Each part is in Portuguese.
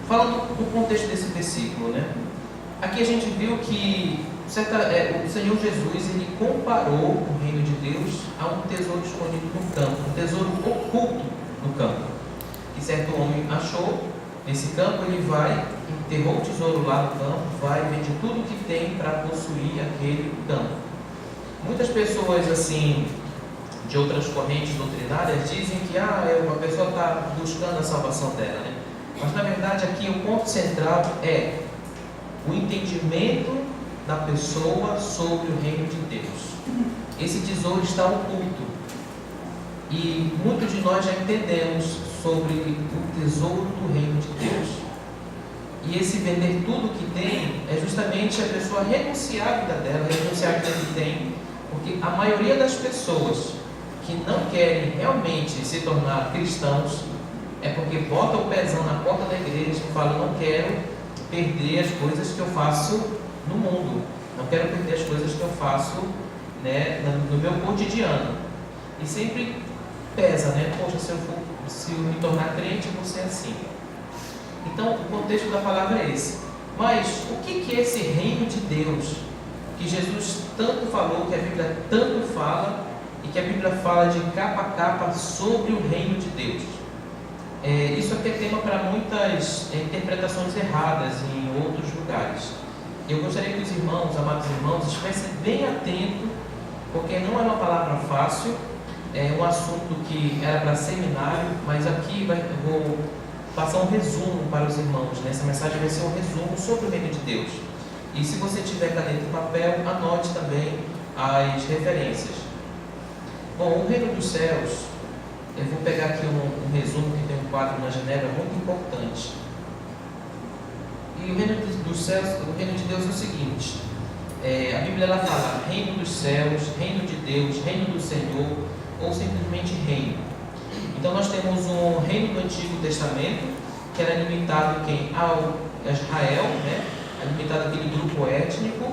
Falando do contexto desse versículo, né? Aqui a gente viu que o Senhor Jesus, ele comparou o reino de Deus a um tesouro escondido no campo, um tesouro oculto no campo, que certo homem achou nesse campo. Ele vai, enterrou o tesouro lá no campo, vai, vende tudo que tem para possuir aquele campo. Muitas pessoas assim, de outras correntes doutrinárias, dizem que uma pessoa está buscando a salvação dela, né? Mas na verdade aqui o ponto central é o entendimento da pessoa sobre o reino de Deus. Esse tesouro está oculto e muitos de nós já entendemos sobre o tesouro do reino de Deus. E esse vender tudo que tem é justamente a pessoa renunciar à vida dela, renunciar àquilo que tem, porque a maioria das pessoas que não querem realmente se tornar cristãos é porque bota o pezão na porta da igreja e fala: não quero perder as coisas que eu faço no mundo, não quero perder as coisas que eu faço, né, no meu cotidiano. E sempre pesa, né? Poxa, se eu me tornar crente, eu vou ser assim. Então, o contexto da palavra é esse. Mas o que é esse reino de Deus que Jesus tanto falou, que a Bíblia tanto fala, e que a Bíblia fala de capa a capa sobre o reino de Deus? Isso aqui é tema para muitas interpretações erradas em outros lugares. Eu gostaria que os irmãos, amados irmãos, estivessem bem atentos, porque não é uma palavra fácil, é um assunto que era para seminário, mas aqui eu vou passar um resumo para os irmãos, né? Essa mensagem vai ser um resumo sobre o reino de Deus. E se você tiver caneta e papel, anote também as referências. Bom, o reino dos céus, eu vou pegar aqui um resumo que tem um quadro na janela muito importante. E o reino dos céus, o reino de Deus é o seguinte: a Bíblia ela fala reino dos céus, reino de Deus, reino do Senhor, ou simplesmente reino. Então nós temos um reino do Antigo Testamento, que era limitado ao Israel, né? Limitado àquele grupo étnico.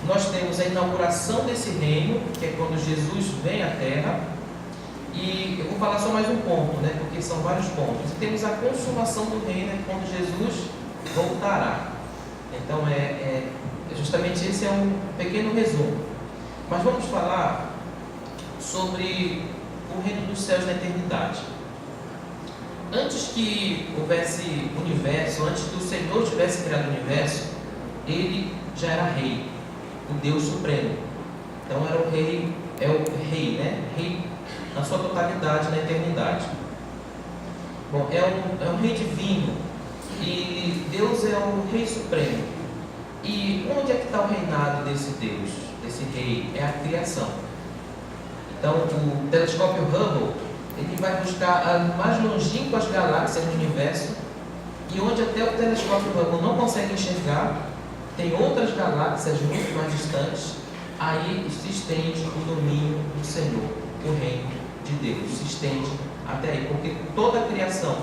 Nós temos a inauguração desse reino, que é quando Jesus vem à Terra. E eu vou falar só mais um ponto, né? Porque são vários pontos. E temos a consumação do reino, quando Jesus voltará. Então justamente esse é um pequeno resumo. Mas vamos falar sobre o reino dos céus na eternidade. Antes que houvesse universo, antes que o Senhor tivesse criado o universo, ele já era rei, o Deus supremo. Então era o rei, né? Rei na sua totalidade na eternidade. Bom, é um rei divino e Deus é o rei supremo. E onde é que está o reinado desse Deus, desse rei? É a criação. Então o telescópio Hubble, ele vai buscar as mais longínquas galáxias no universo, e onde até o telescópio Hubble não consegue enxergar, tem outras galáxias muito mais distantes. Aí se estende o domínio do Senhor, o reino de Deus se estende até aí, porque toda a criação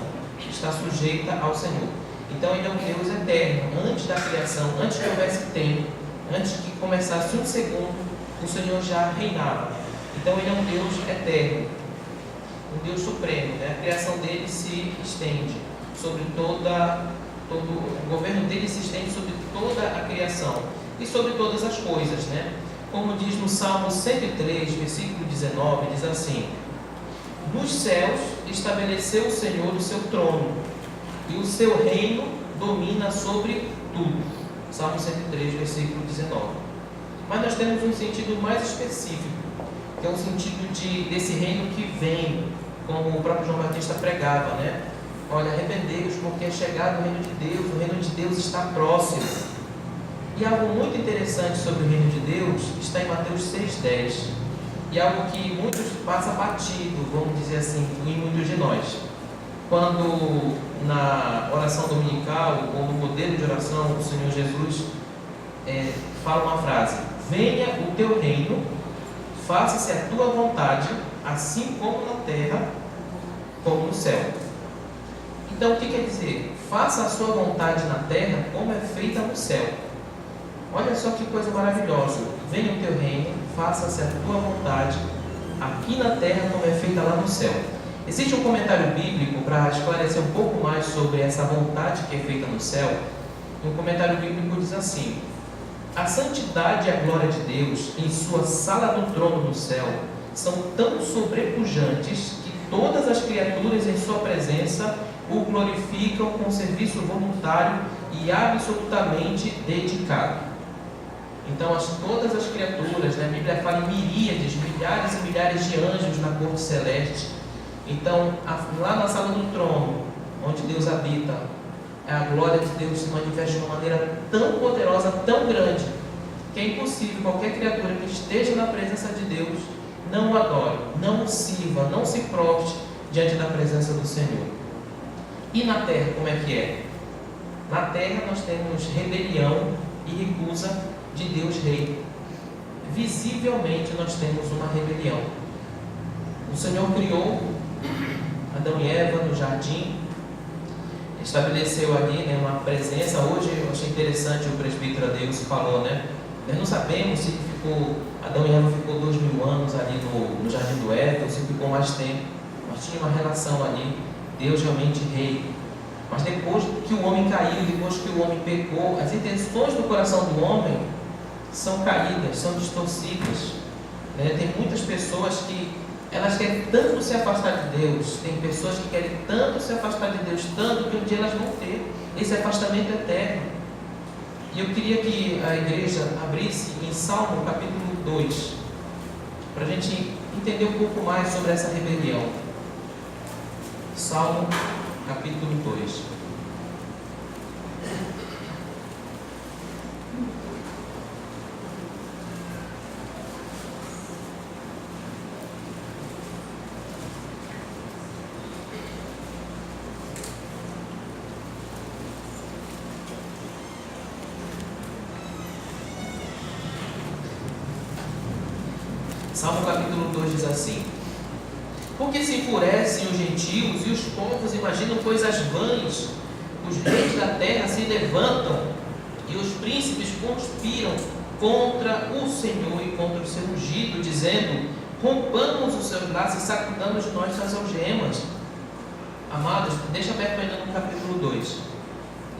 está sujeita ao Senhor. Então ele é um Deus eterno. Antes da criação, antes que houvesse tempo, antes que começasse um segundo, o Senhor já reinava. Então ele é um Deus eterno, um Deus supremo, né? A criação dele se estende sobre o governo dele se estende sobre toda a criação e sobre todas as coisas, né? Como diz no Salmo 103, versículo 19, diz assim: nos céus estabeleceu o Senhor o seu trono, e o seu reino domina sobre tudo. Salmo 103, versículo 19. Mas nós temos um sentido mais específico, que é o sentido desse reino que vem, como o próprio João Batista pregava, né? Olha, arrependei-vos, porque é chegado o reino de Deus, o reino de Deus está próximo. E algo muito interessante sobre o reino de Deus está em Mateus 6,10. E algo que muitos passa batido, vamos dizer assim, em muitos de nós. Quando na oração dominical, ou no modelo de oração, o Senhor Jesus fala uma frase: venha o teu reino, faça-se a tua vontade, assim como na terra, como no céu. Então o que quer dizer? Faça a sua vontade na terra como é feita no céu. Olha só que coisa maravilhosa. Venha o teu reino, faça-se a tua vontade, aqui na terra como é feita lá no céu. Existe um comentário bíblico para esclarecer um pouco mais sobre essa vontade que é feita no céu. Um comentário bíblico diz assim: a santidade e a glória de Deus em sua sala do trono no céu são tão sobrepujantes que todas as criaturas em sua presença o glorificam com serviço voluntário e absolutamente dedicado. Então, todas as criaturas, né, a Bíblia fala em miríades, milhares e milhares de anjos na corte celeste. Então, lá na sala do trono, onde Deus habita, a glória de Deus se manifesta de uma maneira tão poderosa, tão grande, que é impossível qualquer criatura que esteja na presença de Deus não o adore, não o sirva, não se proste diante da presença do Senhor. E na terra, como é que é? Na terra nós temos rebelião e recusa de Deus Rei. Visivelmente nós temos uma rebelião. O Senhor criou Adão e Eva no jardim, estabeleceu ali, né, uma presença. Hoje eu achei interessante, o presbítero Adeus falou, né? Nós não sabemos se Adão e Eva ficou 2000 anos ali no jardim do Éden, ou se ficou mais tempo, mas tinha uma relação ali, Deus realmente rei. Mas depois que o homem caiu, depois que o homem pecou, as intenções do coração do homem são caídas, são distorcidas, né? Tem muitas pessoas que elas querem tanto se afastar de Deus, tem pessoas que querem tanto se afastar de Deus, tanto que um dia elas vão ter esse afastamento eterno. E eu queria que a igreja abrisse em Salmo capítulo 2, para a gente entender um pouco mais sobre essa rebelião. Salmo capítulo 2. Salmo capítulo 2 diz assim: porque se enfurecem os gentios e os povos imaginam coisas vãs, os reis da terra se levantam e os príncipes conspiram contra o Senhor e contra o seu ungido, dizendo: rompamos os seus braços e sacudamos de nós suas algemas. Amados, deixa aberto ainda no capítulo 2.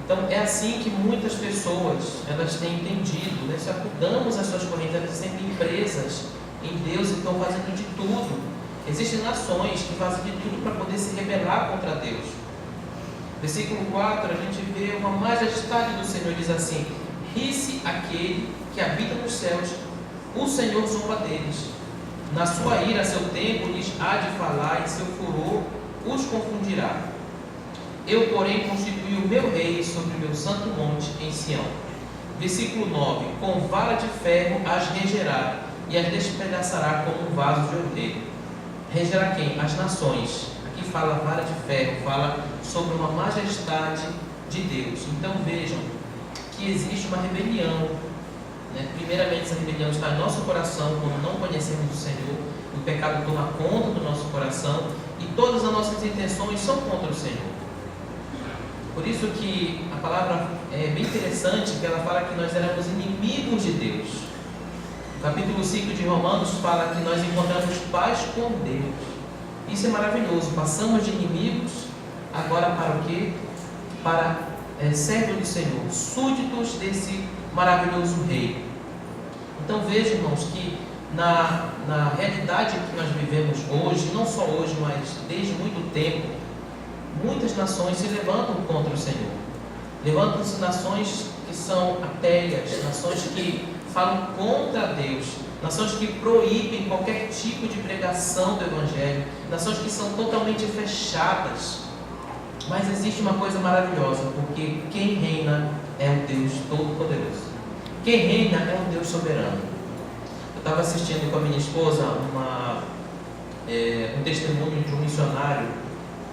Então é assim que muitas pessoas elas têm entendido, né? Sacudamos as suas correntes, elas se sentem presas em Deus e estão fazendo de tudo. Existem nações que fazem de tudo para poder se rebelar contra Deus. Versículo 4, a gente vê uma majestade do Senhor, diz assim: ri-se aquele que habita nos céus, o Senhor zomba deles. Na sua ira, a seu tempo, lhes há de falar, e seu furor os confundirá. Eu, porém, constituí o meu rei sobre o meu santo monte em Sião. Versículo 9, com vara de ferro as regerá, e as despedaçará como um vaso de ordeiro. Regerá quem? As nações. Aqui fala vara de ferro, fala sobre uma majestade de Deus. Então vejam que existe uma rebelião, né? Primeiramente, essa rebelião está em nosso coração, quando não conhecemos o Senhor. O pecado toma conta do nosso coração e todas as nossas intenções são contra o Senhor. Por isso que a palavra é bem interessante, que ela fala que nós éramos inimigos de Deus. O capítulo 5 de Romanos fala que nós encontramos paz com Deus. Isso é maravilhoso. Passamos de inimigos agora para o quê? Para servos do Senhor, súditos desse maravilhoso Rei. Então veja, irmãos, que na realidade que nós vivemos hoje, não só hoje, mas desde muito tempo, muitas nações se levantam contra o Senhor. Levantam-se nações que são ateias, nações que falam contra Deus, nações que proíbem qualquer tipo de pregação do Evangelho, nações que são totalmente fechadas. Mas existe uma coisa maravilhosa, porque quem reina é o Deus Todo-Poderoso. Quem reina é o Deus soberano. Eu estava assistindo com a minha esposa um testemunho de um missionário,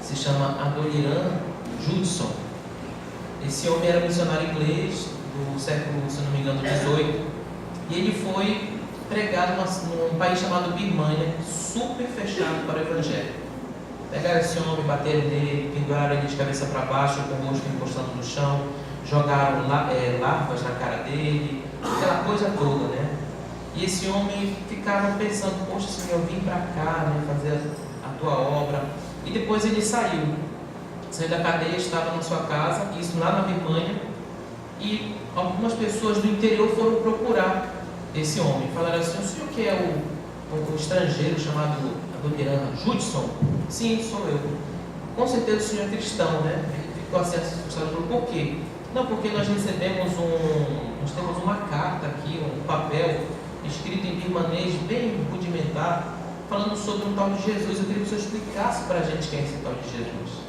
se chama Adoniran Judson. Esse homem era missionário inglês do século, se não me engano, 18. E ele foi pregado num país chamado Birmania, super fechado para o Evangelho. Pegaram esse homem, bateram nele, penduraram ele de cabeça para baixo, com o rosto encostando no chão, jogaram larvas na cara dele, aquela coisa toda, né? E esse homem ficava pensando: poxa, Senhor, eu vim para cá, né, fazer a tua obra. e depois ele saiu da cadeia, estava na sua casa, isso lá na Birmânia, e algumas pessoas do interior foram procurar esse homem. Falaram assim: o senhor que é o estrangeiro chamado Adoniran Judson? Sim, sou eu. Com certeza o senhor é cristão, né? Ele ficou assim assustado, falou: por quê? Não, porque nós recebemos nós temos uma carta aqui, um papel escrito em birmanês bem rudimentar, falando sobre um tal de Jesus. Eu queria que o senhor explicasse para a gente quem é esse tal de Jesus.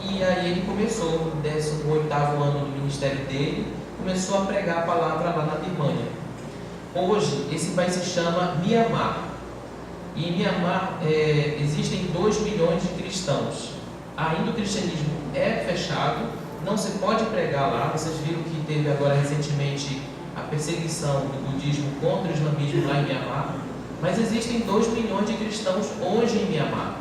E aí ele começou, no 18º ano do ministério dele, começou a pregar a palavra lá na Birmânia. Hoje, esse país se chama Mianmar. E em Mianmar existem 2 milhões de cristãos. Ainda o cristianismo é fechado, não se pode pregar lá. Vocês viram que teve agora recentemente a perseguição do budismo contra o islamismo lá em Mianmar. Mas existem 2 milhões de cristãos hoje em Mianmar.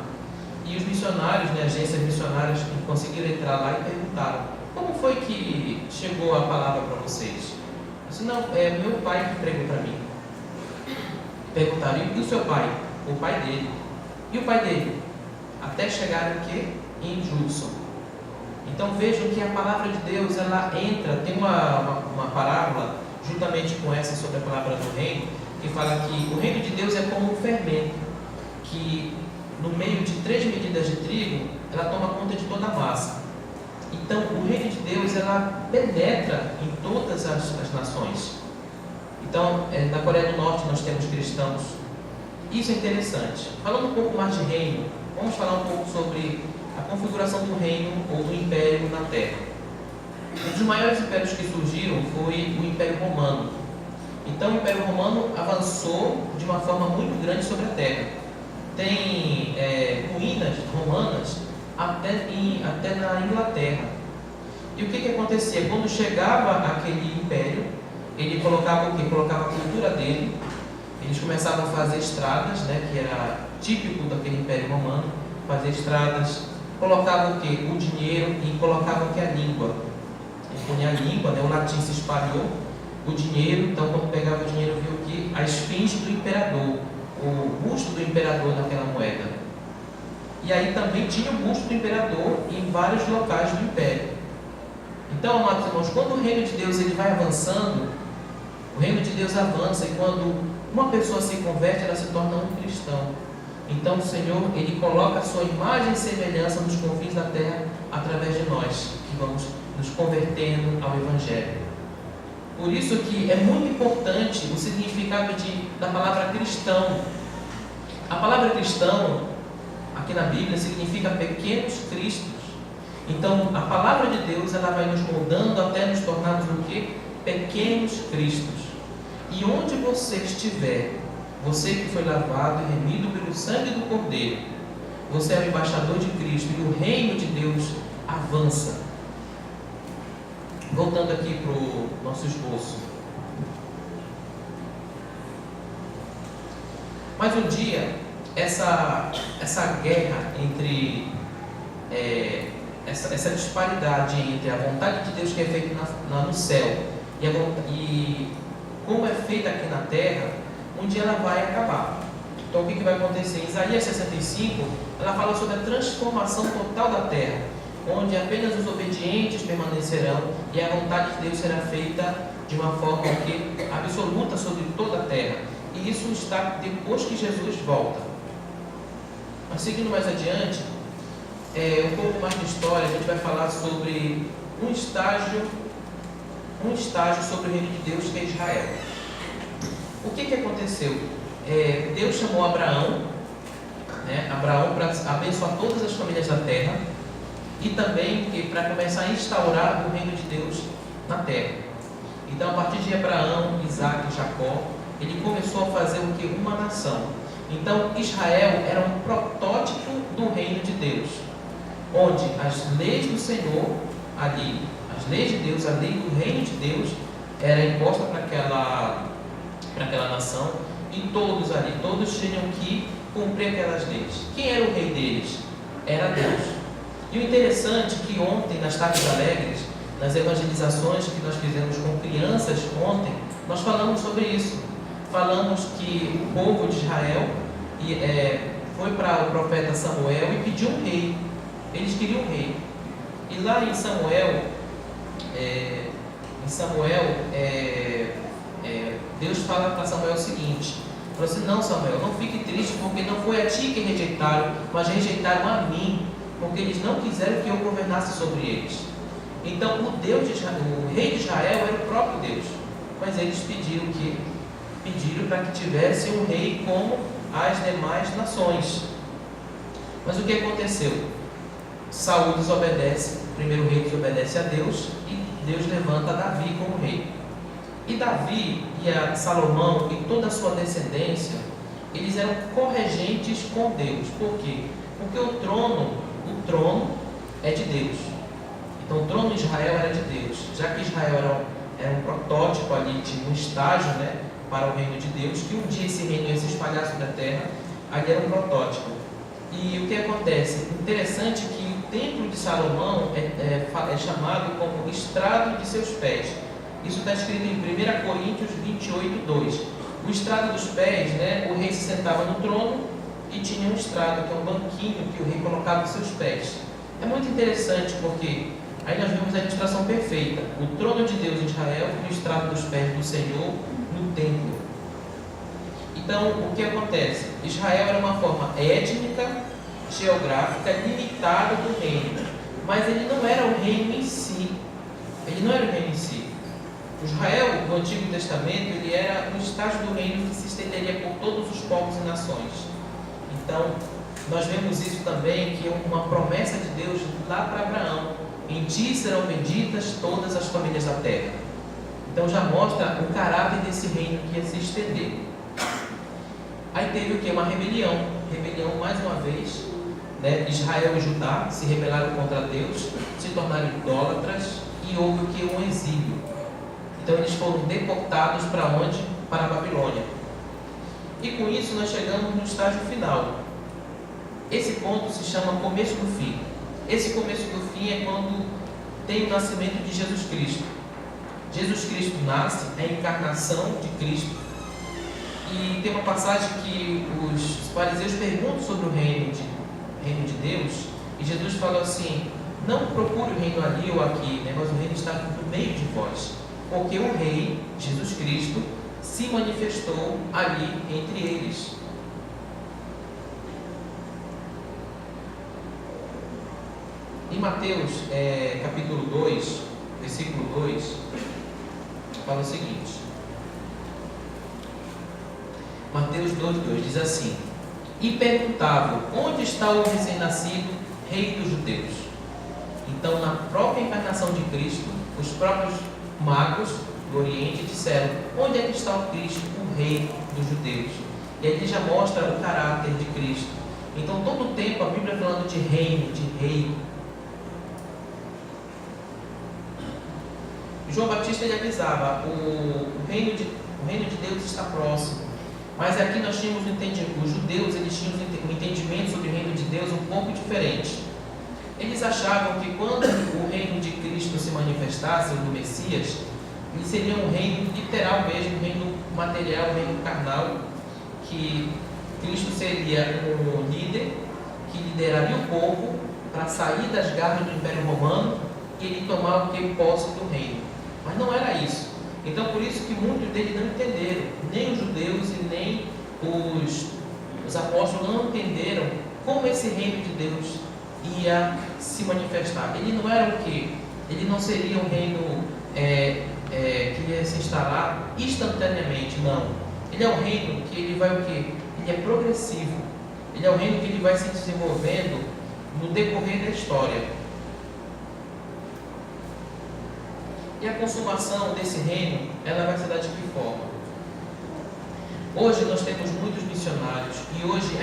E os missionários, agências missionárias que conseguiram entrar lá e perguntaram: como foi que chegou a palavra para vocês? Eu disse: não, é meu pai que pregou para mim. Perguntaram: e o seu pai? O pai dele. E o pai dele? Até chegar aqui em Judson. Então vejam que a palavra de Deus, ela entra. Tem uma parábola juntamente com essa sobre a palavra do reino, que fala que o reino de Deus é como um fermento, que no meio de 3 medidas de trigo, ela toma conta de toda a massa. Então, o reino de Deus, ela penetra em todas as nações. Então, na Coreia do Norte nós temos cristãos. Isso é interessante. Falando um pouco mais de reino, vamos falar um pouco sobre a configuração do reino ou do império na Terra. Um dos maiores impérios que surgiram foi o Império Romano. Então, o Império Romano avançou de uma forma muito grande sobre a Terra. Tem ruínas romanas até na Inglaterra. E o que acontecia? Quando chegava aquele império, ele colocava o quê? Colocava a cultura dele. Eles começavam a fazer estradas, que era típico daquele império romano, fazer estradas. Colocavam o quê? O dinheiro, e colocavam o quê? A língua. Eles punham a língua, o latim se espalhou, o dinheiro. Então, quando pegava o dinheiro, viu aqui a esfinge do imperador, o busto do imperador naquela moeda. E aí também tinha o busto do imperador em vários locais do império. Então, amados irmãos, quando o reino de Deus ele vai avançando, o reino de Deus avança, e quando uma pessoa se converte, ela se torna um cristão. Então o Senhor, ele coloca a sua imagem e semelhança nos confins da terra através de nós, que vamos nos convertendo ao Evangelho. Por isso que é muito importante o significado da palavra cristão. A palavra cristão, aqui na Bíblia, significa pequenos cristos. Então, a palavra de Deus, ela vai nos moldando até nos tornarmos o quê? Pequenos cristos. E onde você estiver, você que foi lavado e remido pelo sangue do Cordeiro, você é o embaixador de Cristo e o reino de Deus avança. Voltando aqui para o nosso esboço. Mas um dia, essa guerra entre, essa disparidade entre a vontade de Deus que é feita no céu e como é feita aqui na terra, um dia ela vai acabar. Então o que vai acontecer? Em Isaías 65, ela fala sobre a transformação total da terra, onde apenas os obedientes permanecerão e a vontade de Deus será feita de uma forma absoluta sobre toda a terra. E isso está depois que Jesus volta. Mas seguindo mais adiante, um pouco mais de história, a gente vai falar sobre um estágio sobre o reino de Deus, que é Israel. O que aconteceu? Deus chamou Abraão para abençoar todas as famílias da terra, e também para começar a instaurar o reino de Deus na terra. Então, a partir de Abraão, Isaac e Jacó, ele começou a fazer o que? Uma nação. Então, Israel era um protótipo do reino de Deus, onde as leis do Senhor ali, as leis de Deus, a lei do reino de Deus, era imposta para aquela nação, e todos tinham que cumprir aquelas leis. Quem era o rei deles? Era Deus. E o interessante é que ontem, nas Tardes Alegres, nas evangelizações que nós fizemos com crianças ontem, nós falamos sobre isso. Falamos que o povo de Israel foi para o profeta Samuel e pediu um rei. Eles queriam um rei. E lá em Samuel, Deus fala para Samuel o seguinte: falou assim, não, Samuel, não fique triste, porque não foi a ti que rejeitaram, mas rejeitaram a mim, porque eles não quiseram que eu governasse sobre eles. Então o rei de Israel era o próprio Deus, mas eles pediram para que tivesse um rei como as demais nações. Mas o que aconteceu? Saul desobedece, o primeiro rei desobedece a Deus, e Deus levanta Davi como rei. E Davi e Salomão e toda a sua descendência, eles eram corregentes com Deus. Por quê? Porque o trono é de Deus. Então o trono de Israel era de Deus. Já que Israel era um protótipo ali, tinha um estágio, para o reino de Deus, que um dia esse reino ia se espalhar sobre a terra, ali era um protótipo. E o que acontece? Interessante que o templo de Salomão é chamado como estrado de seus pés. Isso está escrito em 1 Coríntios 28, 2. O estrado dos pés, o rei se sentava no trono e tinha um estrado, que é um banquinho que o rei colocava os seus pés. É muito interessante porque aí nós vemos a ilustração perfeita: o trono de Deus em Israel e o estrado dos pés do Senhor no templo. Então, o que acontece? Israel era uma forma étnica, geográfica, limitada do reino, mas ele não era o reino em si. O Israel do Antigo Testamento, ele era um estágio do reino que se estenderia por todos os povos e nações. Então, nós vemos isso também, que é uma promessa de Deus lá para Abraão: em ti serão benditas todas as famílias da terra. Então já mostra o caráter desse reino que ia se estender. Aí teve o que? Uma rebelião mais uma vez, Israel e Judá se rebelaram contra Deus, se tornaram idólatras, e houve o que? Um exílio. Então eles foram deportados para onde? Para a Babilônia. E com isso nós chegamos no estágio final. Esse ponto se chama começo do fim. Esse começo do fim é quando tem o nascimento de Jesus Cristo. Jesus Cristo nasce, é a encarnação de Cristo. E tem uma passagem que os fariseus perguntam sobre o reino de Deus, e Jesus falou assim: não procure o reino ali ou aqui, mas o reino está no meio de vós, porque o rei, Jesus Cristo, se manifestou ali entre eles. Em Mateus capítulo 2, versículo 2, fala o seguinte: Mateus 2,2 diz assim: e perguntavam: onde está o recém-nascido rei dos judeus? Então, na própria encarnação de Cristo, os próprios magos do Oriente disseram: onde é que está o Cristo, o rei dos judeus? E aqui já mostra o caráter de Cristo. Então, todo o tempo a Bíblia falando de reino, de rei. João Batista ele avisava: o reino de Deus está próximo. Mas aqui nós tínhamos os judeus, eles tinham um entendimento sobre o reino de Deus um pouco diferente. Eles achavam que quando o reino de Cristo se manifestasse, o do Messias, ele seria um reino literal mesmo, um reino material, um reino carnal, que Cristo seria um líder que lideraria o povo para sair das garras do Império Romano e ele tomar posse do reino. Mas não era isso. Então, por isso que muitos deles não entenderam, nem os judeus e nem os apóstolos não entenderam como esse reino de Deus ia se manifestar. Ele não era o quê? Ele não seria um reino que ia se instalar instantaneamente, não. Ele é um reino que ele vai o quê? Ele é progressivo. Ele é um reino que ele vai se desenvolvendo no decorrer da história. E a consumação desse reino, ela vai se dar de que forma? Hoje nós temos muitos missionários e hoje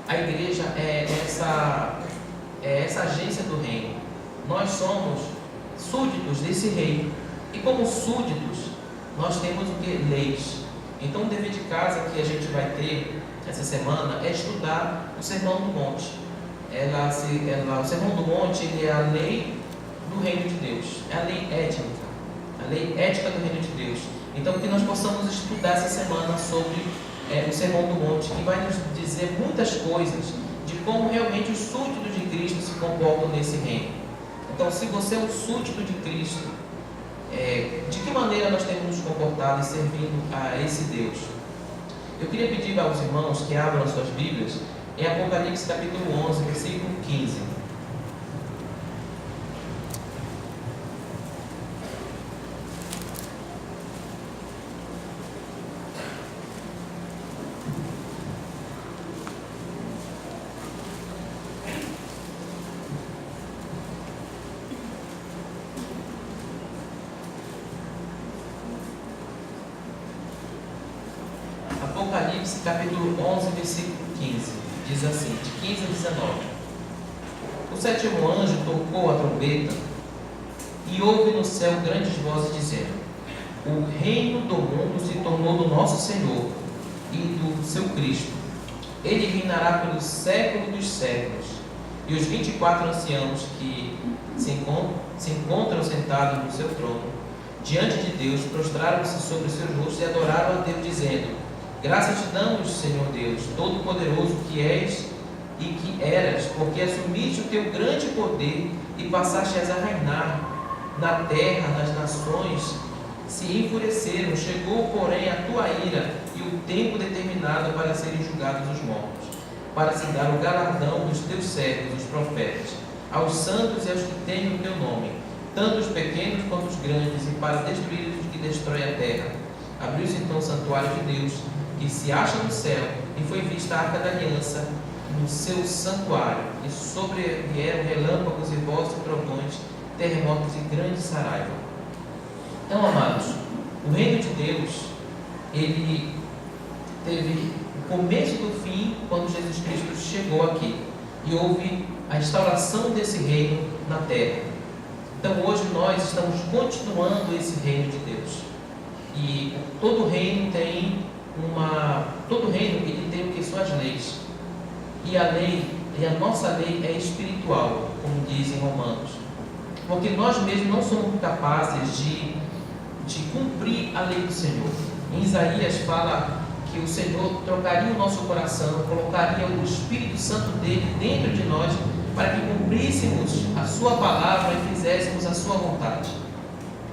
a igreja é essa agência do reino. Nós somos súditos desse rei. E como súditos, nós temos o que? Leis. Então o dever de casa que a gente vai ter essa semana é estudar o Sermão do Monte. O Sermão do Monte ele é a lei do reino de Deus, é a lei ética do reino de Deus. Então que nós possamos estudar essa semana sobre o Sermão do Monte, que vai nos dizer muitas coisas de como realmente os súditos de Cristo se comportam nesse reino. Então, se você é um súdito de Cristo, de que maneira nós temos nos comportado e servindo a esse Deus? Eu queria pedir aos irmãos que abram as suas Bíblias em Apocalipse capítulo 11, versículo 15. Apocalipse capítulo 11, versículo 15, diz assim, de 15 a 19. O sétimo anjo tocou a trombeta e houve no céu grandes vozes dizendo: o reino do mundo se tornou do nosso Senhor e do seu Cristo. Ele reinará pelos séculos dos séculos. E os 24 anciãos que se encontram sentados no seu trono, diante de Deus, prostraram-se sobre os seus rostos e adoraram a Deus, dizendo: graças te damos, Senhor Deus, Todo-Poderoso que és e que eras, porque assumiste o teu grande poder e passaste a reinar na terra, nas nações se enfureceram. Chegou, porém, a tua ira e o tempo determinado para serem julgados os mortos, para se dar o galardão dos teus servos, os profetas, aos santos e aos que temem o teu nome, tanto os pequenos quanto os grandes, e para destruir os que destroem a terra. Abriu-se então o santuário de Deus, que se acha no céu, e foi vista a arca da aliança no seu santuário, e sobrevieram relâmpagos e vozes e trovões, terremotos e grande saraiva. Então, amados, o reino de Deus, ele teve o começo do fim quando Jesus Cristo chegou aqui, e houve a instauração desse reino na terra. Então, hoje nós estamos continuando esse reino de Deus, e todo reino tem ele tem o que são as leis, e a nossa lei é espiritual, como diz em Romanos, porque nós mesmos não somos capazes de cumprir a lei do Senhor. Em Isaías fala que o Senhor trocaria o nosso coração, colocaria o Espírito Santo dele dentro de nós, para que cumpríssemos a sua palavra e fizéssemos a sua vontade.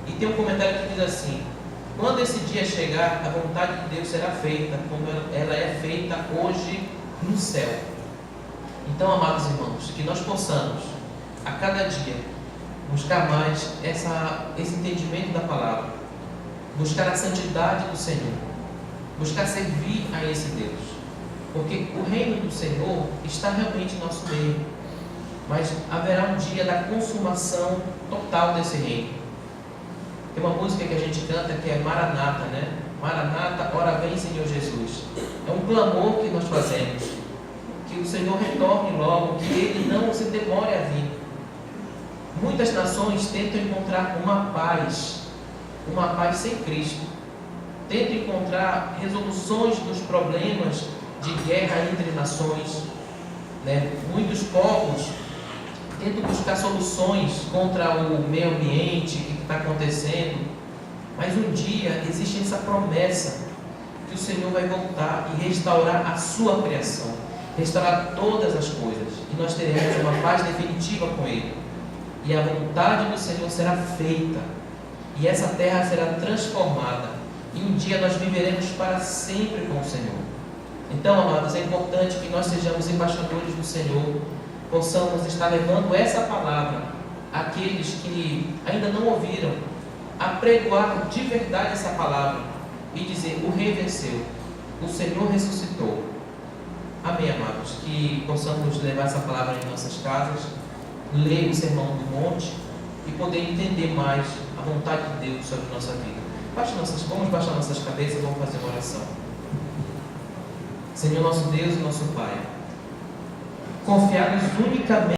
E tem um comentário que diz assim: quando esse dia chegar, a vontade de Deus será feita, como ela é feita hoje no céu. Então, amados irmãos, que nós possamos, a cada dia, buscar mais esse entendimento da palavra, buscar a santidade do Senhor, buscar servir a esse Deus, porque o reino do Senhor está realmente em nosso meio, mas haverá um dia da consumação total desse reino. Tem uma música que a gente canta que é Maranata, né? Maranata, ora vem, Senhor Jesus. É um clamor que nós fazemos, que o Senhor retorne logo, que Ele não se demore a vir. Muitas nações tentam encontrar uma paz sem Cristo. Tentam encontrar resoluções dos problemas de guerra entre nações, né? Muitos povos tentam buscar soluções contra o meio ambiente que está acontecendo, mas um dia existe essa promessa que o Senhor vai voltar e restaurar a sua criação, restaurar todas as coisas, e nós teremos uma paz definitiva com Ele, e a vontade do Senhor será feita, e essa terra será transformada, e um dia nós viveremos para sempre com o Senhor. Então, amados, é importante que nós sejamos embaixadores do Senhor, possamos estar levando essa palavra àqueles que ainda não ouviram, a pregoar de verdade essa palavra e dizer: o Rei venceu, o Senhor ressuscitou. Amém, amados? Que possamos levar essa palavra em nossas casas, ler o Sermão do Monte e poder entender mais a vontade de Deus sobre a nossa vida. Vamos baixar nossas cabeças e vamos fazer uma oração. Senhor nosso Deus e nosso Pai, confiados unicamente